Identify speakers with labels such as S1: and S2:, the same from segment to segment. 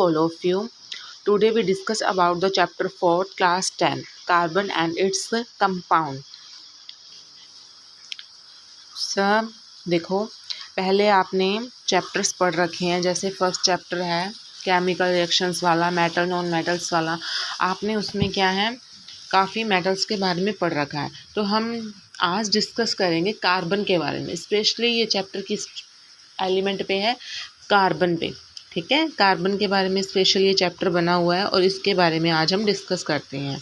S1: all of you. Today we discuss about the chapter 4 class 10 carbon and its compound. Sir देखो, पहले आपने chapters पढ़ रखे हैं, जैसे फर्स्ट चैप्टर है केमिकल रिएक्शंस वाला, मेटल नॉन मेटल्स वाला। आपने उसमें क्या है, काफ़ी मेटल्स के बारे में पढ़ रखा है। तो हम आज डिस्कस करेंगे कार्बन के बारे में। स्पेशली ये चैप्टर किस एलिमेंट पे है, कार्बन पे। ठीक है, कार्बन के बारे में स्पेशल ये चैप्टर बना हुआ है और इसके बारे में आज हम डिस्कस करते हैं।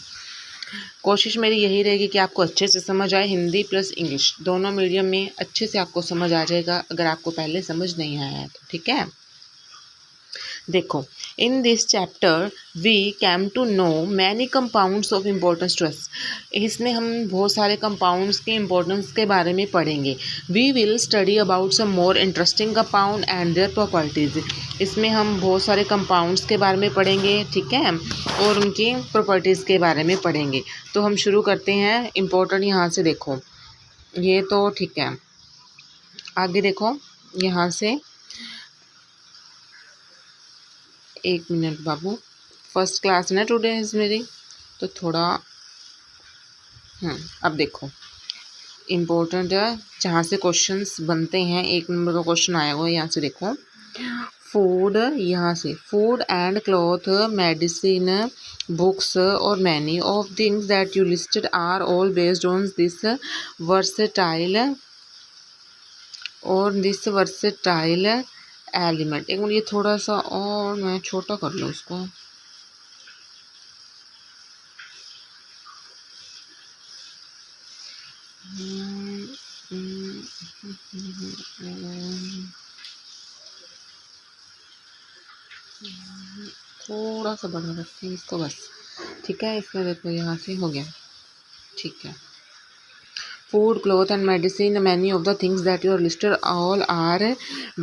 S1: कोशिश मेरी यही रहेगी कि आपको अच्छे से समझ आए, हिंदी प्लस इंग्लिश दोनों मीडियम में अच्छे से आपको समझ आ जाएगा, अगर आपको पहले समझ नहीं आया है तो। ठीक है, देखो, in this chapter we came to know many compounds of importance to us. इसमें हम बहुत सारे कंपाउंड्स के इम्पोर्टेंस के बारे में पढ़ेंगे। We will study about some more interesting compound and their properties. इसमें हम बहुत सारे कंपाउंड्स के बारे में पढ़ेंगे, ठीक है, और उनकी प्रॉपर्टीज़ के बारे में पढ़ेंगे। तो हम शुरू करते हैं। इम्पोर्टेंट यहाँ से देखो, ये तो ठीक है, आगे देखो यहाँ से। एक मिनट बाबू, फर्स्ट क्लास ना टुडे इज़ मेरी, तो थोड़ा अब देखो इम्पोर्टेंट है जहाँ से क्वेश्चंस बनते हैं। एक नंबर का क्वेश्चन आया हुआ है, यहाँ से देखो। फूड, यहाँ से food and cloth, medicine, books और many of things that you listed are all based on this versatile element. एक मिनट, ये थोड़ा सा और मैं छोटा कर लूँ इसको। थोड़ा सा बड़ा रखते हैं इसको बस। ठीक है, इसमें देखो यहाँ से हो गया। ठीक है, food, cloth and medicine, many of the things that you are listed all are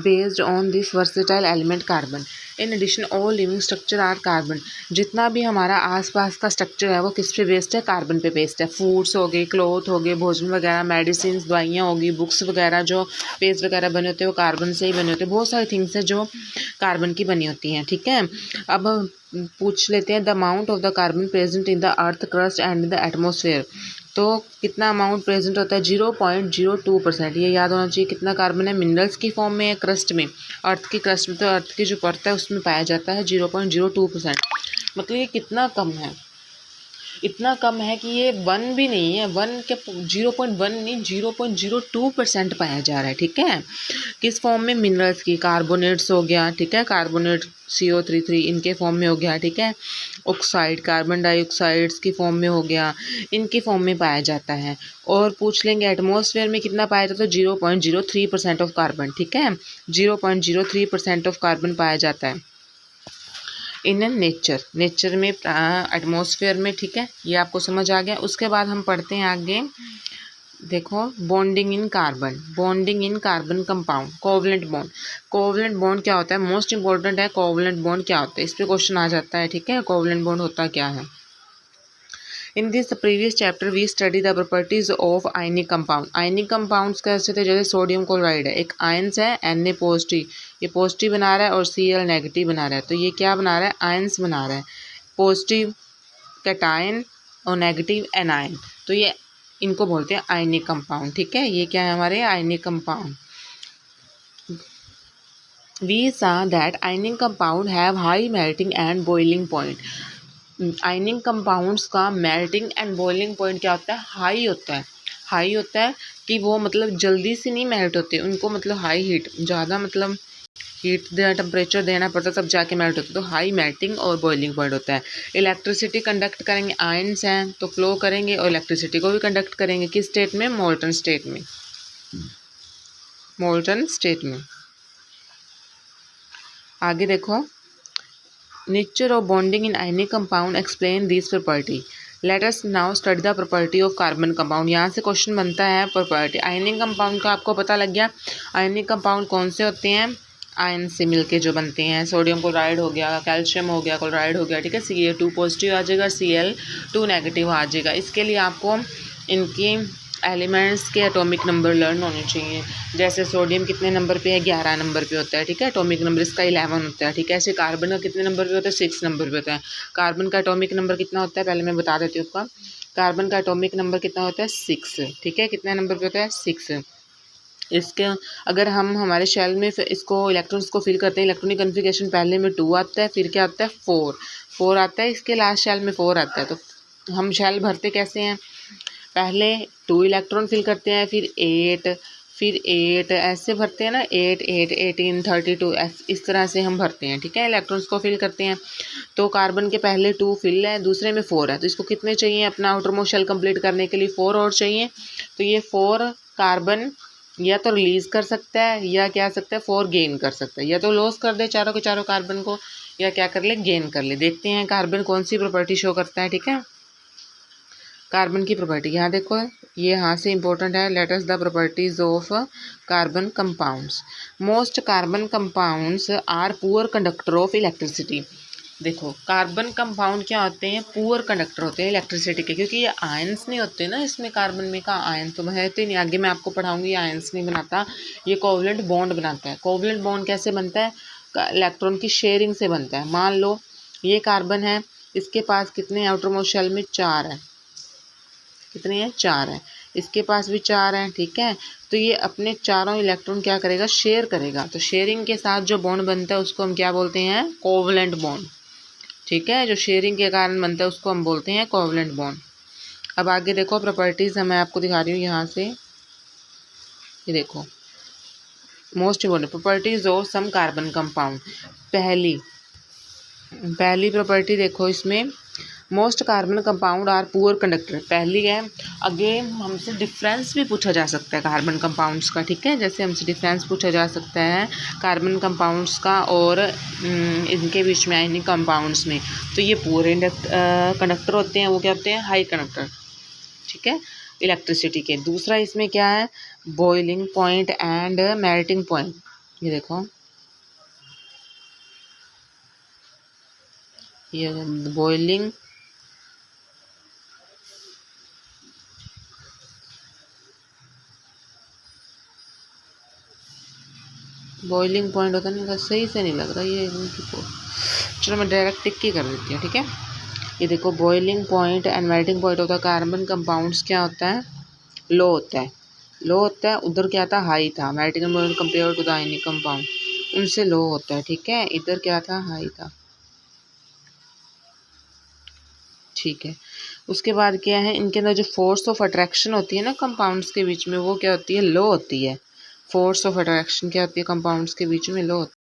S1: based on this versatile element carbon. In addition, all living structure are carbon. जितना भी हमारा आसपास का स्ट्रक्चर है वो किस पे बेस्ड है, कार्बन पे बेस्ड है। फूड्स हो गए, क्लॉथ हो गए, भोजन वगैरह, मेडिसिन दवाइयाँ होगी, बुक्स वगैरह जो पेज वगैरह बने होते हैं वो कार्बन से ही बने होते हैं। बहुत सारी थिंग्स हैं जो कार्बन की बनी होती हैं। ठीक है, अब पूछ लेते हैं the amount of the carbon present in the earth crust and in the atmosphere. तो कितना अमाउंट प्रेजेंट होता है, 0.02%। ये याद होना चाहिए। कितना कार्बन है, मिनरल्स की फॉर्म में है, क्रस्ट में, अर्थ की क्रस्ट में, तो अर्थ की जो परत है उसमें पाया जाता है 0.02%। मतलब ये कितना कम है, इतना कम है कि ये 1 भी नहीं है, 1 के 0.1 नहीं, 0.02% पाया जा रहा है। ठीक है, किस फॉर्म में, मिनरल्स की, कार्बोनेट्स हो गया, ठीक है, कार्बोनेट CO3 इनके फॉर्म में हो गया। ठीक है, ऑक्साइड, कार्बन डाइऑक्साइड्स की फॉर्म में हो गया, इनकी फॉर्म में पाया जाता है। और पूछ लेंगे एटमॉस्फेयर में कितना पाया जाता है, तो 0.03% ऑफ कार्बन। ठीक है, 0.03% ऑफ कार्बन पाया जाता है इन नेचर में, एटमॉस्फेयर में। ठीक है, ये आपको समझ आ गया। उसके बाद हम पढ़ते हैं आगे। देखो, bonding in carbon compound, covalent bond क्या होता है, मोस्ट इंपॉर्टेंट है। कोवलेंट बॉन्ड क्या होता है, इस पे क्वेश्चन आ जाता है। ठीक है, कोवलेंट बॉन्ड होता क्या है। In this previous chapter we study the properties of ionic compound. Ionic compounds कैसे थे, जैसे सोडियम क्लोराइड है, एक आयंस है, Na पॉजिटिव, ये पॉजिटिव बना रहा है, और Cl नेगेटिव बना रहा है। तो ये क्या बना रहा है, आयंस बना रहा है, पॉजिटिव कैटायन और नेगेटिव एनायन। तो ये इनको बोलते हैं आयनिक कंपाउंड। ठीक है, ये क्या है हमारे ionic compound. We saw that ionic compound have high melting and boiling point. Ionic compounds का मेल्टिंग एंड बॉइलिंग पॉइंट क्या होता है, हाई होता है कि वो मतलब जल्दी से नहीं मेल्ट होते, उनको मतलब हाई हीट, ज़्यादा मतलब हीट टेम्परेचर देना पड़ता है तब जाके मेल्ट होते हैं। तो हाई मेल्टिंग और बॉइलिंग पॉइंट होता है। इलेक्ट्रिसिटी कंडक्ट करेंगे, आयंस हैं तो फ्लो करेंगे और इलेक्ट्रिसिटी को भी कंडक्ट करेंगे। किस स्टेट में, मोल्टन स्टेट में। आगे देखो, nature of bonding in ionic compound explain this property. Let us now study the property of carbon compound. यहाँ से क्वेश्चन बनता है प्रॉपर्टी आयनिक कंपाउंड का। आपको पता लग गया आयनिक कंपाउंड कौन से होते हैं, आयन से मिलके जो बनते हैं। सोडियम क्लोराइड हो गया, कैल्शियम हो गया, क्लोराइड हो गया। ठीक है, Ca2 पॉजिटिव आ जाएगा, Cl2 नेगेटिव आ जाएगा। इसके लिए आपको इनकी एलिमेंट्स के एटॉमिक नंबर लर्न होने चाहिए। जैसे सोडियम कितने नंबर पे है, 11 नंबर पे होता है, ठीक है, एटॉमिक नंबर इसका 11 होता है, ठीक है। ऐसे कार्बन का कितने नंबर पे होता है, 6 नंबर पे होता है। कार्बन का एटॉमिक नंबर कितना होता है, पहले मैं बता देती हूँ आपका। कार्बन का एटॉमिक नंबर कितना होता है, 6, ठीक है। कितने नंबर पे होता है, 6। इसके अगर हम हमारे शेल में इसको इलेक्ट्रॉन्स को फिल करते हैं, इलेक्ट्रॉनिक कन्फिगरेशन पहले में 2 आता है, फिर क्या आता है 4 आता है, इसके लास्ट शेल में 4 आता है। तो हम शेल भरते कैसे हैं, पहले 2 इलेक्ट्रॉन फिल करते हैं, फिर 8 ऐसे भरते हैं ना, 8 8 18 32 इस तरह से हम भरते हैं, ठीक है, इलेक्ट्रॉन्स को फिल करते हैं। तो कार्बन के पहले 2 फिल है, दूसरे में 4 है, तो इसको कितने चाहिए अपना आउटर मोस्ट शेल कंप्लीट करने के लिए, 4 और चाहिए। तो ये 4 कार्बन या तो रिलीज कर सकता है या क्या सकता है, 4 गेन कर सकता है, या तो लॉस कर दे चारों के चारों कार्बन को, या क्या कर ले, गेन कर ले। देखते हैं कार्बन कौन सी प्रॉपर्टी शो करता है, ठीक है। कार्बन की प्रॉपर्टी यहाँ देखो, ये यहाँ से इंपॉर्टेंट है। Let us the properties of carbon compounds. Most carbon compounds are poor conductor of electricity. देखो कार्बन कंपाउंड क्या होते हैं, पुअर कंडक्टर होते हैं इलेक्ट्रिसिटी के, क्योंकि ये आयंस नहीं होते ना इसमें, कार्बन में का आयन तो है तो नहीं, आगे मैं आपको पढ़ाऊंगी, आयंस नहीं बनाता, ये कोवलेंट बॉन्ड बनाता है। कोवलेंट बॉन्ड कैसे बनता है, इलेक्ट्रॉन की शेयरिंग से बनता है। मान लो ये कार्बन है, इसके पास कितने आउटर मोस्ट शेल में 4 है, कितने हैं, 4 है, इसके पास भी 4 हैं, ठीक है। तो ये अपने चारों इलेक्ट्रॉन क्या करेगा, शेयर करेगा। तो शेयरिंग के साथ जो बॉन्ड बनता है उसको हम क्या बोलते हैं, कोवलेंट बॉन्ड, ठीक है। जो शेयरिंग के कारण बनता है उसको हम बोलते हैं कोवलेंट बॉन्ड। अब आगे देखो प्रॉपर्टीज़, मैं आपको दिखा रही हूँ यहाँ से, ये देखो most important properties of some carbon compound. पहली प्रॉपर्टी देखो इसमें, most carbon compound are poor conductor, पहली है। आगे हमसे डिफरेंस भी पूछा जा सकता है कार्बन कंपाउंड्स का, ठीक है, जैसे हमसे डिफरेंस पूछा जा सकता है कार्बन कंपाउंड्स का और इनके बीच में आयनिक कंपाउंड्स में। तो ये पुअर कंडक्टर होते हैं, वो क्या होते हैं, हाई कंडक्टर, ठीक है, इलेक्ट्रिसिटी के। दूसरा इसमें क्या है, boiling point and melting point. ये देखो ये बॉइलिंग पॉइंट होता है ना, सही से नहीं लग रहा ये, चलो मैं डायरेक्ट टिक की कर देती हूँ, ठीक है। ये देखो boiling point and melting point होता है कार्बन कंपाउंड्स, क्या होता है, लो होता है, उधर क्या था, हाई था। Melting point compare to the ionic compound, उनसे लो होता है, ठीक है, इधर क्या था, हाई था, ठीक है। उसके बाद क्या है, इनके अंदर जो फोर्स ऑफ अट्रैक्शन होती है ना कंपाउंड्स के बीच में, वो क्या होती है, लो होती है। फोर्स ऑफ अट्रैक्शन क्या होती है कंपाउंड्स के बीच में, लो होती है।